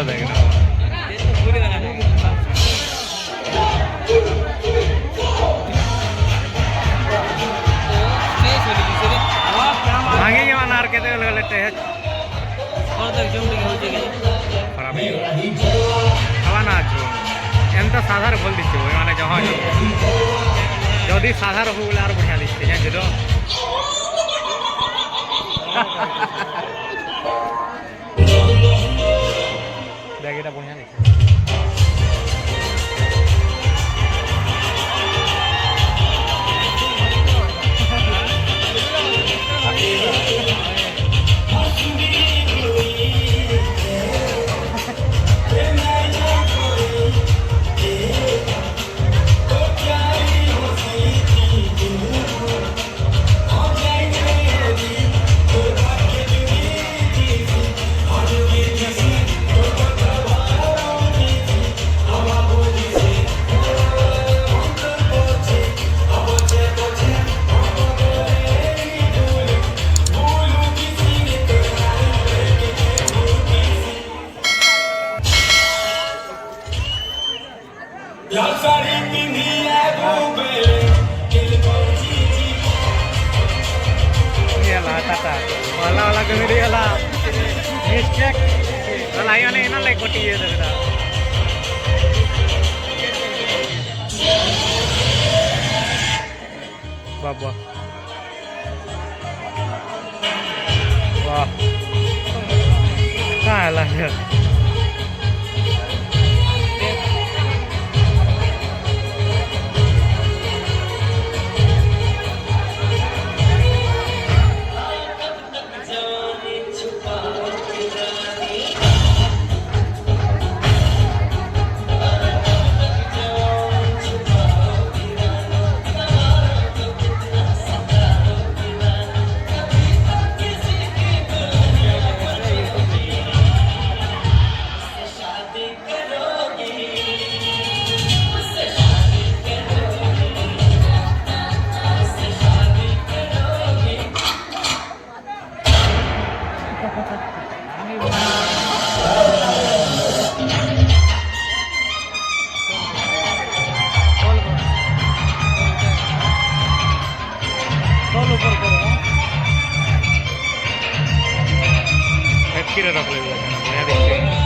बड़ा देख ना मांगे मानार के लेते हैं और तक जम हो जाएगी खराब हवा ना एमता साधार भल दिखे माने जहाँ जदि साधार हो बोले और बढ़िया दिखे जान जो देख এটা बढ़िया दिखे वाला वाला कमी वाला मिस्टेक वाला आया नहीं ना लाइक कोटी ये लगता बाबा वाह क्या लगा रख ले